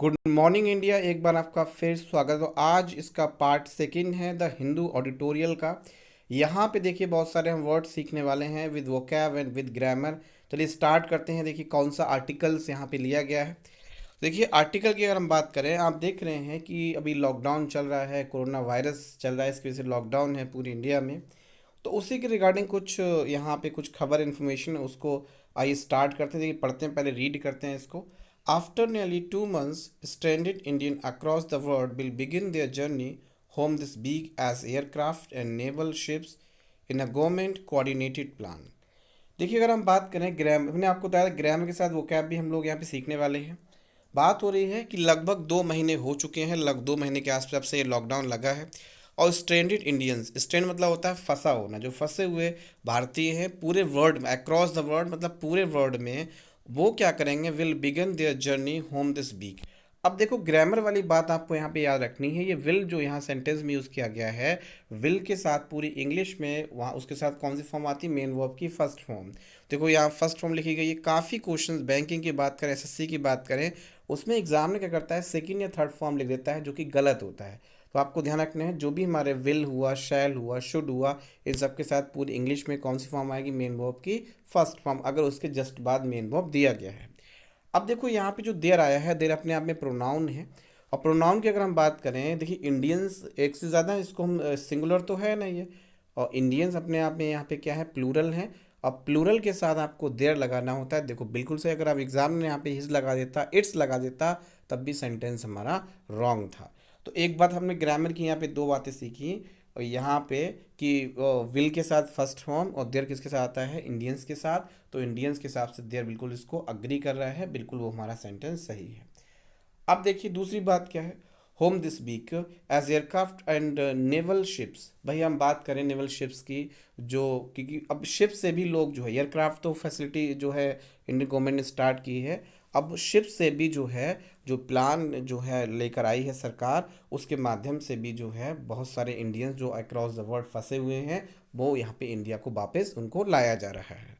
Good morning India. एक बार आपका फिर स्वागत। तो आज इसका पार्ट सेकंड है द हिंदू ऑडिटोरियल का। यहाँ पे देखिए बहुत सारे हम वर्ड सीखने वाले हैं with vocab and with grammar. चलिए स्टार्ट करते हैं। देखिए कौन सा आर्टिकल्स यहाँ पे लिया गया है। देखिए आर्टिकल की अगर हम बात करें, आप देख रहे हैं कि अभी लॉकडाउन चल रहा है, कोरोना वायरस चल रहा है, इसकी वजह से लॉकडाउन है पूरी इंडिया में। तो उसी के रिगार्डिंग कुछ यहाँ पे कुछ खबर इन्फॉर्मेशन उसको आइए स्टार्ट करते हैं। देखिए पढ़ते हैं, पहले रीड करते हैं इसको। After nearly 2 months, stranded Indian across the world will begin their journey home this week as aircraft and naval ships in a government coordinated plan। देखिए अगर हम बात करें ग्रामर, मैंने आपको बताया ग्रामर के साथ वो कैब भी हम लोग यहाँ पे सीखने वाले हैं। बात हो रही है कि लगभग 2 महीने हो चुके हैं, लगभग 2 महीने के आसपास से ये लॉकडाउन लगा है। और स्ट्रेंडेड इंडियंस, स्ट्रेंड मतलब होता है फंसा होना, जो फंसे हुए भारतीय हैं पूरे वर्ल्ड में, अक्रॉस द वर्ल्ड मतलब पूरे वर्ल्ड में, वो क्या करेंगे, will begin their journey home this week. अब देखो ग्रामर वाली बात आपको यहाँ पे याद रखनी है। ये विल जो यहाँ सेंटेंस में यूज़ किया गया है, विल के साथ पूरी इंग्लिश में वहाँ उसके साथ कौन सी फॉर्म आती है, मेन वर्ब की फर्स्ट फॉर्म। देखो यहाँ फर्स्ट फॉर्म लिखी गई है। काफ़ी क्वेश्चंस बैंकिंग की बात करें, एसएससी की बात करें, उसमें एग्जाम में क्या करता है, सेकंड या थर्ड फॉर्म लिख देता है, जो कि गलत होता है। तो आपको ध्यान रखना है, जो भी हमारे विल हुआ, शैल हुआ, शुड हुआ, इन सब के साथ पूरी इंग्लिश में कौन सी फॉर्म आएगी, मेन वर्ब की फर्स्ट फॉर्म, अगर उसके जस्ट बाद मेन वर्ब दिया गया है। अब देखो यहाँ पे जो देर आया है, देर अपने आप में प्रोनाउन है। और प्रोनाउन की अगर हम बात करें, देखिए इंडियंस एक से ज़्यादा, इसको हम सिंगुलर तो है ना ये, और इंडियंस अपने आप में यहाँ पे क्या है, प्लूरल है। अब प्लूरल के साथ आपको देर लगाना होता है। देखो बिल्कुल से, अगर आप एग्जाम में यहाँ पे हिज लगा देता, इट्स लगा देता, तब भी सेंटेंस हमारा रॉन्ग था। तो एक बात हमने ग्रामर की यहाँ पे दो बातें सीखी, और यहाँ पे कि विल के साथ फर्स्ट फॉर्म और देयर किसके साथ आता है, इंडियंस के साथ। तो इंडियंस के हिसाब से देयर बिल्कुल इसको अग्री कर रहा है, बिल्कुल वो हमारा सेंटेंस सही है। अब देखिए दूसरी बात क्या है, home this week as aircraft and naval ships. भाई हम बात करें नेवल शिप्स की, जो क्योंकि अब शिप से भी लोग जो है, एयरक्राफ्ट तो फैसिलिटी जो है इंडियन गवर्नमेंट ने स्टार्ट की है, अब शिप से भी जो है, जो प्लान जो है लेकर आई है सरकार, उसके माध्यम से भी जो है बहुत सारे इंडियंस जो अक्रॉस द वर्ल्ड फंसे हुए हैं, वो यहाँ पे इंडिया को वापस उनको लाया जा रहा है।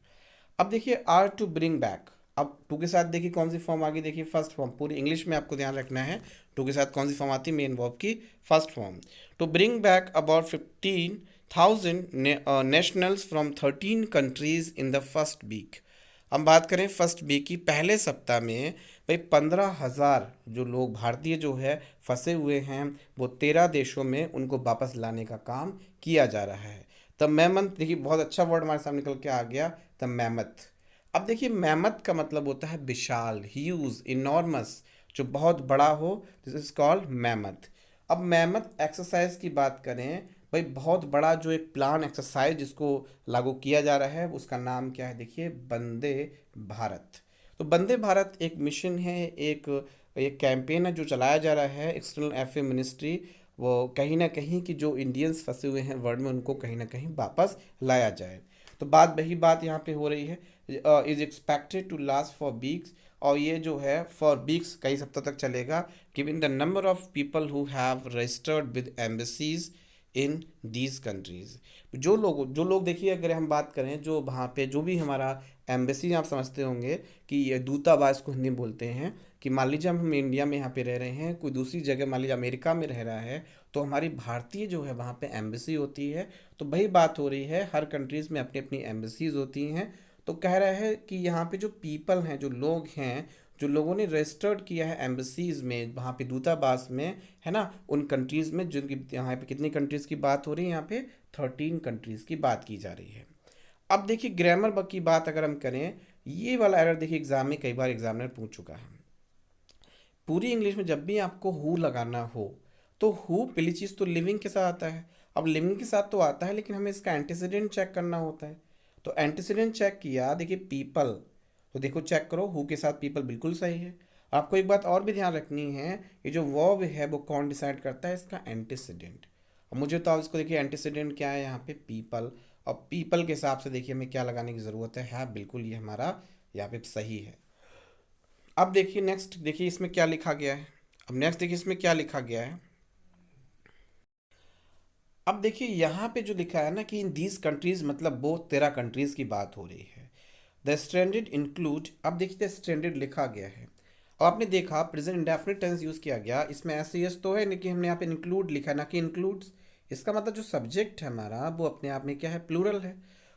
अब देखिए आर टू ब्रिंग बैक। अब टू के साथ देखिए कौन सी फॉर्म आ गई, देखिए फर्स्ट फॉर्म, पूरी इंग्लिश में आपको ध्यान रखना है। टू के साथ कौन सी फॉर्म आती है, मेन वर्ब की first form. To bring back about 15,000 nationals from 13 countries in the first week. हम बात करें फर्स्ट वीक की, पहले सप्ताह में भाई 15,000 जो लोग भारतीय जो है फंसे हुए हैं, वो 13 देशों में उनको वापस लाने का काम किया जा रहा है। द मैमथ, देखिए बहुत अच्छा वर्ड हमारे सामने निकल के आ गया, द मैमथ। अब देखिए मैमथ का मतलब होता है विशाल, ह्यूज, इनॉर्मस, जो बहुत बड़ा हो, दिस इज कॉल्ड मैमथ। अब मैमथ एक्सरसाइज की बात करें, भाई बहुत बड़ा जो एक प्लान एक्सरसाइज जिसको लागू किया जा रहा है, उसका नाम क्या है, देखिए वंदे भारत। तो वंदे भारत एक मिशन है, एक कैंपेन है जो चलाया जा रहा है एक्सटर्नल अफेयर मिनिस्ट्री, वो कहीं ना कहीं कि जो इंडियंस फंसे हुए हैं वर्ल्ड में, उनको कहीं ना कहीं वापस लाया जाए। तो बात वही बात यहाँ पे हो रही है, is expected to last for weeks. और ये जो है फॉर वीक्स, कई सप्ताह तक चलेगा, given the number of people who have registered with embassies in these countries. जो लोग देखिए, अगर हम बात करें जो वहाँ पे जो भी हमारा एम्बेसी, आप समझते होंगे कि ये दूतावास को हिंदी में बोलते हैं, कि मान लीजिए हम इंडिया में यहाँ पे रह रहे हैं, कोई दूसरी जगह मान लीजिए अमेरिका में रह रहा है, तो हमारी भारतीय जो है वहाँ पे एम्बेसी होती है। तो वही बात हो रही है, हर कंट्रीज़ में अपनी अपनी एम्बेसीज होती हैं। तो कह रहा है कि यहाँ पे जो पीपल हैं, जो लोग हैं, जो लोगों ने रजिस्टर्ड किया है एम्बेसीज में, वहाँ पे दूतावास में, है ना, उन कंट्रीज़ में, जिनकी यहाँ पे कितनी कंट्रीज़ की बात हो रही है, यहाँ पे 13 कंट्रीज़ की बात की जा रही है। अब देखिए ग्रामर की बात अगर हम करें, ये वाला एरर देखिए एग्जाम में कई बार एग्जामिनर पूछ चुका है। पूरी इंग्लिश में जब भी आपको हु लगाना हो, तो हु पहली चीज़ तो लिविंग के साथ आता है। अब लिविंग के साथ तो आता है, लेकिन हमें इसका एंटीसीडेंट चेक करना होता है। तो एंटीसीडेंट चेक किया, देखिए पीपल, तो देखो चेक करो, हु के साथ पीपल बिल्कुल सही है। आपको एक बात और भी ध्यान रखनी है, ये जो वर्ब है वो कौन डिसाइड करता है, इसका एंटीसीडेंट। अब मुझे तो, आप इसको देखिए एंटीसीडेंट क्या है यहाँ पे, पीपल। और पीपल के हिसाब से देखिए हमें क्या लगाने की ज़रूरत है, हाँ बिल्कुल ये हमारा यहाँ पे सही है। अब देखिए नेक्स्ट, देखिए इसमें क्या लिखा गया है। अब नेक्स्ट देखिए इसमें क्या लिखा गया है। अब देखिए यहाँ पे जो लिखा है ना कि इन दीज कंट्रीज, मतलब वो 13 कंट्रीज की बात हो रही है। द स्ट्रेंडेड इंक्लूड, अब देखिए स्ट्रेंडेड लिखा गया है, और आपने देखा प्रेजेंट इंडेफिनिट टेंस यूज़ किया गया, इसमें एस एस तो है, लेकिन हमने यहाँ पे इंक्लूड लिखा है ना कि इंक्लूड्स। इसका मतलब जो सब्जेक्ट है हमारा वो अपने आप में क्या है, प्लूरल है।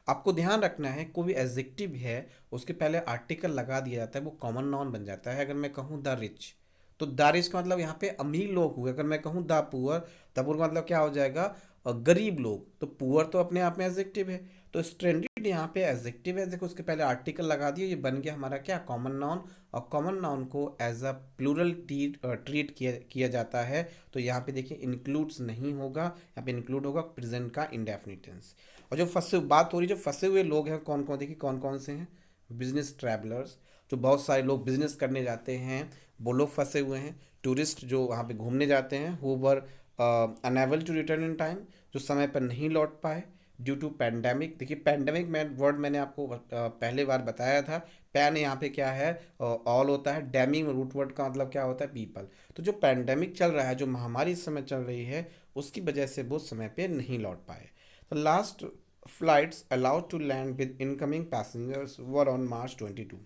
आपको ध्यान रखना है कोई भी एडजेक्टिव है उसके पहले आर्टिकल लगा दिया जाता है, वो कॉमन नाउन बन जाता है। अगर मैं कहूँ द रिच, तो द रिच का मतलब यहाँ पे अमीर लोग हुए। अगर मैं कहूँ द पुअर, द पुअर का मतलब क्या हो जाएगा, गरीब लोग। तो पुअर तो अपने आप में एडजेक्टिव है, तो स्ट्रेंडेड यहाँ पे एडजेक्टिव है, देखो उसके पहले आर्टिकल लगा दिया, ये बन गया हमारा क्या, कॉमन नाउन। और कॉमन नाउन को एज अ प्लूरल ट्रीट किया जाता है। तो यहाँ पे देखिए इंक्लूड्स नहीं होगा, यहाँ पे इंक्लूड होगा प्रेजेंट का इंडेफिनिट टेंस। और जो फंसे बात हो रही है, जो फंसे हुए लोग हैं कौन कौन, देखिए कौन कौन से हैं। बिजनेस ट्रैवलर्स, जो बहुत सारे लोग बिजनेस करने जाते हैं वो लोग फंसे हुए हैं। टूरिस्ट जो वहाँ पे घूमने जाते हैं, who were unable to return in time, जो समय पर नहीं लौट पाए ड्यू टू पैंडेमिक। देखिए पैंडेमिक में वर्ड मैंने आपको पहले बार बताया था। पैन यहाँ पे क्या है, ऑल होता है। डैमिंग रूट वर्ड का मतलब क्या होता है, पीपल। तो जो पैंडेमिक चल रहा है, जो महामारी इस समय चल रही है, उसकी वजह से वो समय पे नहीं लौट पाए। तो last flights allowed to land with incoming passengers were on March 22।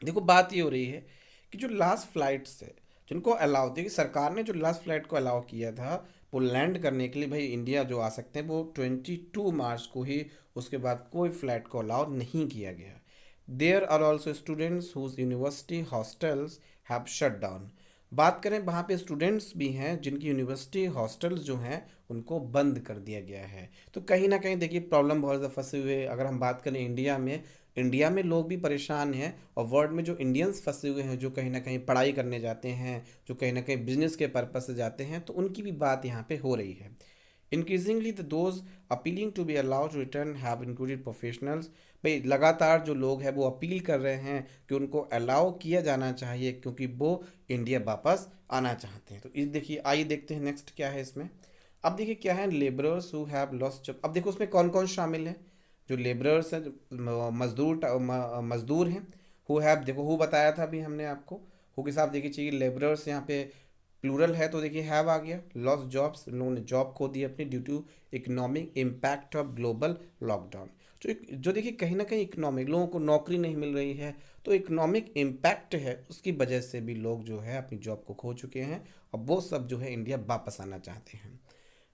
देखो बात ये हो रही है कि जो लास्ट फ्लाइट्स है जिनको अलाउ, देखिए सरकार ने जो लास्ट फ्लाइट को अलाउ किया था वो लैंड करने के लिए, भाई इंडिया जो आ सकते हैं, वो 22 मार्च को ही, उसके बाद कोई फ्लाइट को अलाउ नहीं किया गया। There are also students whose university hostels have shut down. बात करें वहाँ पे स्टूडेंट्स भी हैं जिनकी यूनिवर्सिटी हॉस्टल्स जो हैं उनको बंद कर दिया गया है। तो कहीं ना कहीं देखिए प्रॉब्लम बहुत ज़्यादा फंसे हुए। अगर हम बात करें इंडिया में, इंडिया में लोग भी परेशान हैं, और वर्ल्ड में जो इंडियंस फंसे हुए हैं, जो कहीं ना कहीं पढ़ाई करने जाते हैं, जो कहीं ना कहीं बिजनेस के पर्पज से जाते हैं, तो उनकी भी बात यहाँ पे हो रही है। Increasingly the those appealing to be allowed to return have included professionals. भाई लगातार जो लोग हैं वो अपील कर रहे हैं कि उनको अलाउ किया जाना चाहिए, क्योंकि वो इंडिया वापस आना चाहते हैं। तो इस देखिए, आइए देखते हैं नेक्स्ट क्या है इसमें। अब देखिए क्या है, labourers who have lost job. अब देखो उसमें कौन कौन शामिल है। जो लेबरर्स हैं, जो मजदूर हैं। हु हैव, देखो हु बताया था अभी हमने आपको, हु के साथ देखिए चाहिए लेबरर्स, यहाँ पे प्लूरल है तो देखिए हैव आ गया। लॉस्ट जॉब्स, लोगों ने जॉब खो दी अपनी due to economic impact of global lockdown. जो देखिए कहीं ना कहीं इकोनॉमिक, लोगों को नौकरी नहीं मिल रही है, तो इकोनॉमिक इम्पैक्ट है, उसकी वजह से भी लोग जो है अपनी जॉब को खो चुके हैं, और वो सब जो है इंडिया वापस आना चाहते हैं।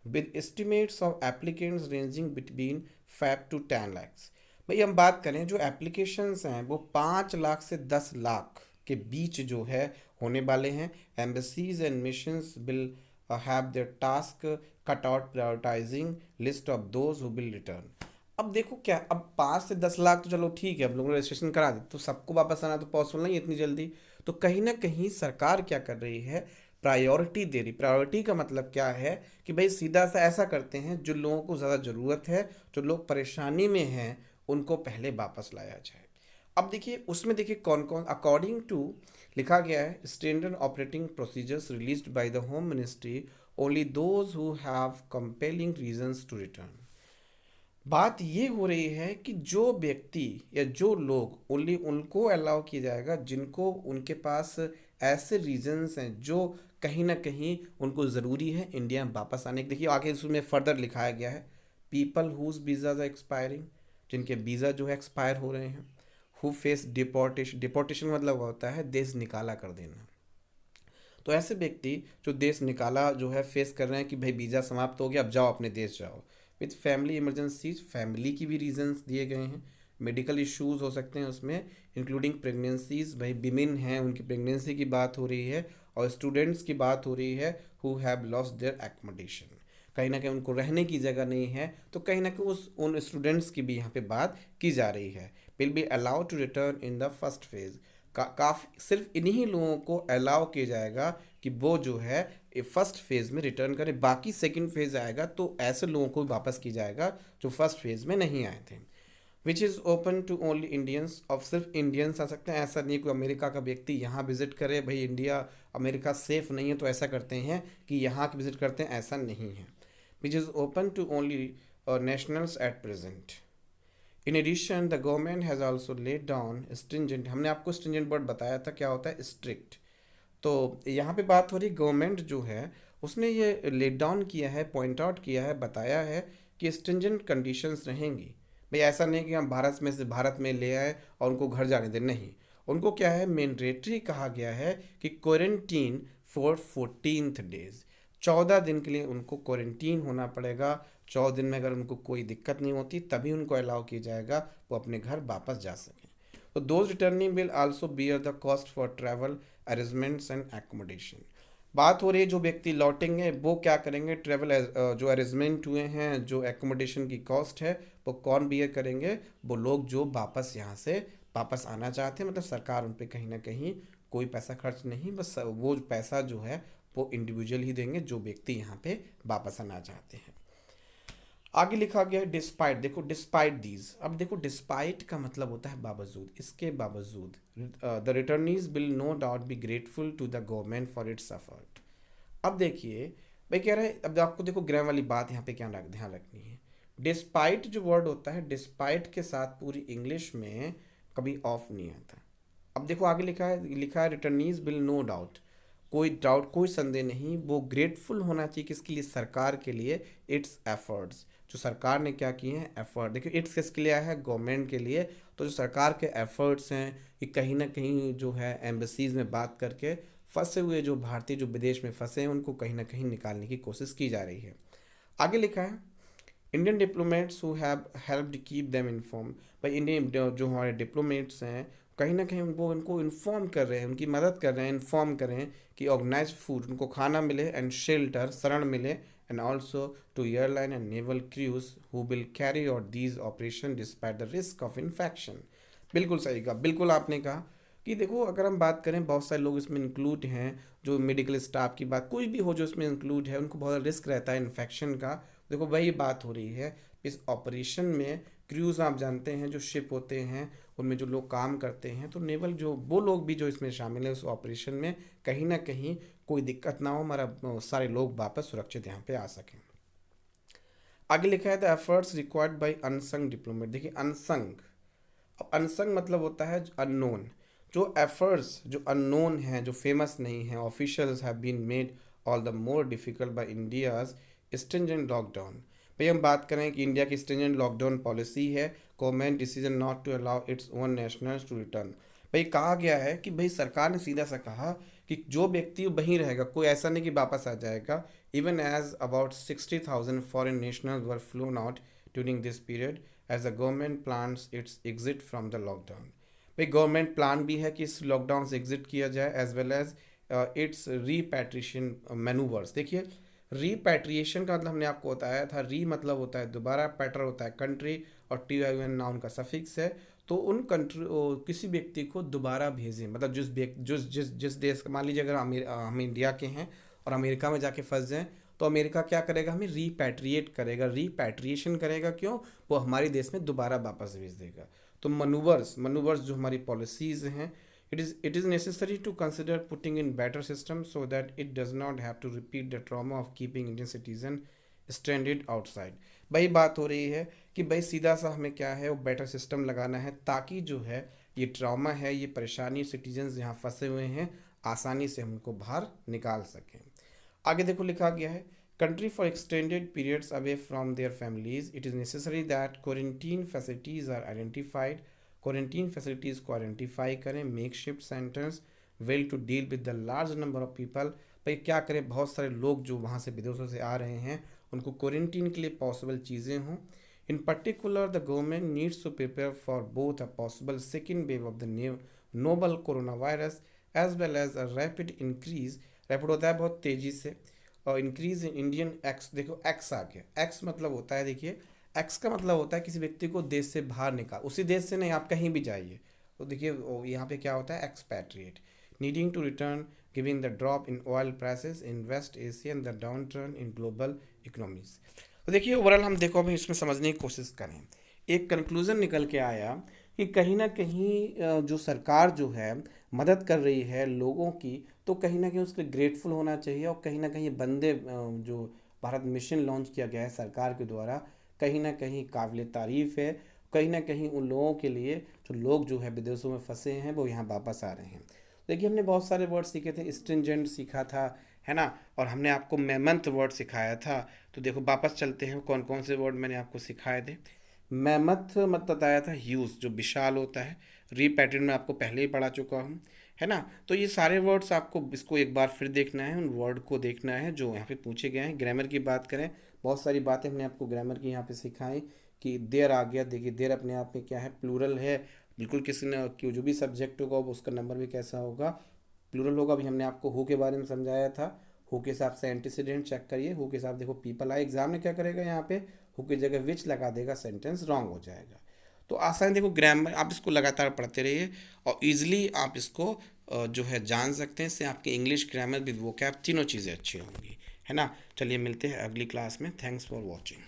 With estimates of applicants ranging between 5 to 10 lakhs। भाई हम बात करें जो एप्लीकेशंस हैं वो 5 लाख से 10 लाख के बीच जो है होने वाले हैं। Embassies and missions will have their task cut out prioritising list of those who will return. अब देखो क्या, अब 5 से 10 लाख तो चलो ठीक है, अब लोगों ने रजिस्ट्रेशन करा दी, तो सबको वापस आना तो पॉसिबल नहीं है इतनी जल्दी। तो कहीं ना कहीं सरकार क्या कर रही है, प्रायोरिटी दे रही। प्रायोरिटी का मतलब क्या है कि भाई सीधा सा ऐसा करते हैं, जो लोगों को ज़्यादा ज़रूरत है, जो लोग परेशानी में हैं, उनको पहले वापस लाया जाए। अब देखिए उसमें देखिए कौन कौन, अकॉर्डिंग टू लिखा गया है, standard operating procedures released by the home ministry, only those who have compelling reasons to return. बात ये हो रही है कि जो व्यक्ति या जो लोग, ओनली उनको अलाउ किया जाएगा जिनको, उनके पास ऐसे रीजंस हैं जो कहीं ना कहीं उनको ज़रूरी है इंडिया में वापस आने की। देखिए आगे इसमें फर्दर लिखाया गया है, people whose visas are expiring, जिनके वीज़ा जो है एक्सपायर हो रहे हैं। हु फेस डिपोर्टेशन, डिपोर्टेशन मतलब होता है देश निकाला कर देना। तो ऐसे व्यक्ति जो देश निकाला जो है फेस कर रहे हैं कि भाई वीज़ा समाप्त हो गया, अब जाओ अपने देश जाओ। विथ फैमिली इमरजेंसीज, फैमिली की भी रीजंस दिए गए हैं। मेडिकल इश्यूज हो सकते हैं उसमें, इंक्लूडिंग प्रेगनेंसीज, भाई विमेन हैं उनकी प्रेगनेंसी की बात हो रही है, और स्टूडेंट्स की बात हो रही है who have lost their accommodation, कहीं ना कहीं उनको रहने की जगह नहीं है, तो कहीं ना कहीं उस उन स्टूडेंट्स की भी यहाँ पे बात की जा रही है। Will be allowed to return in the first phase. काफ़ी सिर्फ इन्हीं लोगों को अलाउ किया जाएगा कि वो जो है फर्स्ट फेज़ में रिटर्न करें। बाकी सेकंड फेज़ आएगा तो ऐसे लोगों को भी वापस किया जाएगा जो फर्स्ट फेज़ में नहीं आए थे। Which is open to only Indians. अब सिर्फ इंडियंस आ सकते हैं, ऐसा नहीं कोई अमेरिका का व्यक्ति यहाँ विजिट करे। भाई इंडिया अमेरिका सेफ़ नहीं है तो ऐसा करते हैं कि यहाँ के विजिट करते हैं, ऐसा नहीं है। Which is open to only nationals at present. In addition the government has also laid down stringent, हमने आपको स्ट्रिंजेंट वर्ड बताया था क्या होता है, स्ट्रिक्ट। तो यहाँ पे बात हो रही गवर्नमेंट जो है उसने ये लेट डाउन किया है, पॉइंट आउट किया है, बताया है कि स्ट्रिंजेंट कंडीशंस रहेंगी। भाई ऐसा नहीं कि हम भारत में से भारत में ले आए और उनको घर जाने दें, नहीं। उनको क्या है, मैंडेटरी कहा गया है कि क्वारंटीन फॉर 14 डेज, 14 दिन के लिए उनको क्वारंटीन होना पड़ेगा। 14 दिन में अगर उनको कोई दिक्कत नहीं होती तभी उनको अलाउ किया जाएगा वो अपने घर वापस जा सकें। तो those returning will also bear the cost for travel arrangements and accommodation. बात हो रही है जो व्यक्ति लौटेंगे वो क्या करेंगे, ट्रैवल जो अरेंजमेंट हुए हैं, जो एकोमोडेशन की कॉस्ट है वो कौन बियर करेंगे, वो लोग जो वापस यहाँ से वापस आना चाहते हैं। मतलब सरकार उन पर कहीं ना कहीं कोई पैसा खर्च नहीं, बस वो पैसा जो है वो इंडिविजुअल ही देंगे जो व्यक्ति यहाँ पे वापस आना चाहते हैं। आगे लिखा गया है डिस्पाइट, देखो डिस्पाइट दीज, अब देखो डिस्पाइट का मतलब होता है बावजूद, इसके बावजूद the returnees will no doubt be grateful to the government for its effort. अब देखिए भाई कह रहे हैं, अब आपको देखो ग्राम वाली बात यहाँ पे क्या ध्यान रखनी है। डिस्पाइट जो वर्ड होता है, डिस्पाइट के साथ पूरी इंग्लिश में कभी ऑफ नहीं आता। अब देखो आगे लिखा है रिटर्नीज विल नो डाउट, कोई डाउट कोई संदेह नहीं, वो ग्रेटफुल होना चाहिए किसके लिए, सरकार के लिए, इट्स एफर्ट्स, जो सरकार ने क्या किए हैं एफर्ट। देखिए इट्स किसके लिए है, गवर्नमेंट के लिए। तो जो सरकार के एफर्ट्स हैं कि कहीं ना कहीं जो है एम्बेसीज में बात करके फंसे हुए जो भारतीय जो विदेश में फंसे हैं उनको कहीं ना कहीं निकालने की कोशिश की जा रही है। आगे लिखा है Indian diplomats who have helped keep them inform, भाई इंडियन जो हमारे डिप्लोमेट्स हैं कहीं ना कहीं वो उनको इन्फॉर्म कर रहे हैं, उनकी मदद कर रहे हैं, इन्फॉर्म कर रहे हैं कि ऑर्गेनाइज फूड, उनको खाना मिले, एंड शेल्टर, शरण मिले, and also to airline and naval crews who will carry out these operation despite the risk of infection. बिल्कुल सही कहा, बिल्कुल आपने कहा कि देखो अगर हम बात करें बहुत सारे लोग इसमें इंक्लूड हैं, जो मेडिकल स्टाफ की बात कोई भी हो जो इसमें इंक्लूड है, उनको बहुत रिस्क रहता है इन्फेक्शन का। देखो वही बात हो रही है इस ऑपरेशन में। क्रूज आप जानते हैं जो शिप होते हैं उनमें जो लोग काम करते हैं, तो नेवल जो वो लोग भी जो इसमें शामिल हैं उस ऑपरेशन में, कहीं ना कहीं कोई दिक्कत ना हो, हमारा सारे लोग वापस सुरक्षित यहाँ पे आ सकें। आगे लिखा है the efforts required by unsung diplomat. देखिए अनसंग, अब अनसंग मतलब होता है अननोन, जो एफर्ट्स जो अननोन हैं, जो फेमस नहीं हैं, officials have been made all the more difficult by India's stringent lockdown. भाई हम बात करें कि इंडिया की स्ट्रिंजेंट लॉकडाउन पॉलिसी है, government decision not to allow its own nationals to return. भाई कहा गया है कि भाई सरकार ने सीधा सा कहा कि जो व्यक्ति वहीं रहेगा, कोई ऐसा नहीं कि वापस आ जाएगा। Even as about 60,000 foreign nationals were flown out during this period as the government plans its exit from the lockdown. भाई गवर्नमेंट प्लान भी है कि इस लॉकडाउन से एग्जिट किया जाए, as well as its repatriation manoeuvres. देखिए रीपैट्रिएशन का मतलब हमने आपको बताया था, री मतलब होता है दोबारा, पैटर होता है कंट्री, और टी आई एन नाउन का सफिक्स है। तो उन कंट्री किसी व्यक्ति को दोबारा भेजें, मतलब जिस देश, मान लीजिए अगर हम इंडिया के हैं और अमेरिका में जाके फंस जाएं, तो अमेरिका क्या करेगा, हमें रीपैट्रिएट करेगा, रीपैट्रिएशन करेगा। क्यों, वो हमारे देश में दोबारा वापस भेज देगा। तो मनूवर्स जो हमारी पॉलिसीज़ हैं, it is necessary to consider putting in better system so that it does not have to repeat the trauma of keeping Indian citizen stranded outside। भाई बात हो रही है कि भाई सीधा सा हमें क्या है वो बेटर सिस्टम लगाना है, ताकि जो है ये ट्रॉमा है, ये परेशानी सिटीजन्स यहाँ फंसे हुए हैं, आसानी से हम उनको बाहर निकाल सकें। आगे देखो लिखा गया है country for extended periods away from their families, it is necessary that quarantine facilities are identified. Quarantine facilities को आइडेंटिफाई करें, makeshift centres well to deal with the large number of people. भाई क्या करें, बहुत सारे लोग जो वहाँ से विदेशों से आ रहे हैं उनको क्वारंटीन के लिए पॉसिबल चीज़ें हों। In particular the government needs to prepare for both a possible second wave of the novel corona virus as well as a rapid increase, rapid होता है बहुत तेज़ी से, और इंक्रीज इन इंडियन एक्स। देखो एक्स आ गया, एक्स मतलब होता है, देखिए एक्स का मतलब होता है किसी व्यक्ति को देश से बाहर निकाल, उसी देश से नहीं, आप कहीं भी जाइए। तो देखिए यहाँ पे क्या होता है expatriate, needing to return giving the drop in oil prices in West Asia and the downturn in global economies. तो देखिए ओवरऑल हम देखो अभी इसमें समझने की कोशिश करें, एक कंक्लूजन निकल के आया कि कहीं ना कहीं जो सरकार जो है मदद कर रही है लोगों की, तो कहीं ना कहीं उसके ग्रेटफुल होना चाहिए। और कहीं ना कहीं बंदे जो भारत मिशन लॉन्च किया गया है सरकार के द्वारा, कहीं ना कहीं काबिल तारीफ़ है। कहीं ना कहीं उन लोगों के लिए जो लोग जो है विदेशों में फंसे हैं वो यहाँ वापस आ रहे हैं। देखिए हमने बहुत सारे वर्ड सीखे थे, स्ट्रिंजेंट सीखा था, है ना, और हमने आपको मेमंथ वर्ड सिखाया था। तो देखो वापस चलते हैं कौन कौन से वर्ड मैंने आपको सिखाए थे। मैमथ मत बताया था, ह्यूज जो विशाल होता है। रीपैटेड में आपको पहले ही पढ़ा चुका हूँ, है ना। तो ये सारे वर्ड्स आपको इसको एक बार फिर देखना है, उन वर्ड को देखना है जो यहाँ पे पूछे गए हैं। ग्रामर की बात करें, बहुत सारी बातें हमने आपको ग्रामर की यहाँ पे सिखाई कि देयर आ गया। देखिए देयर अपने आप में क्या है, प्लूरल है। बिल्कुल किसी ने कि जो भी सब्जेक्ट होगा वो उसका नंबर भी कैसा होगा, प्लूरल होगा। अभी हमने आपको हु के बारे में समझाया था। हु के हिसाब से एंटीसीडेंट चेक करिए, हु के हिसाब देखो पीपल आए। एग्जाम में क्या करेगा यहाँ पे, हु की जगह विच लगा देगा, सेंटेंस रॉन्ग हो जाएगा। तो आसान देखो ग्रामर, आप इसको लगातार पढ़ते रहिए और इजीली आप इसको जो है जान सकते हैं। इससे आपकी इंग्लिश ग्रामर विद वोकैब तीनों चीज़ें अच्छी होंगी, है ना। चलिए मिलते हैं अगली क्लास में। Thanks for watching.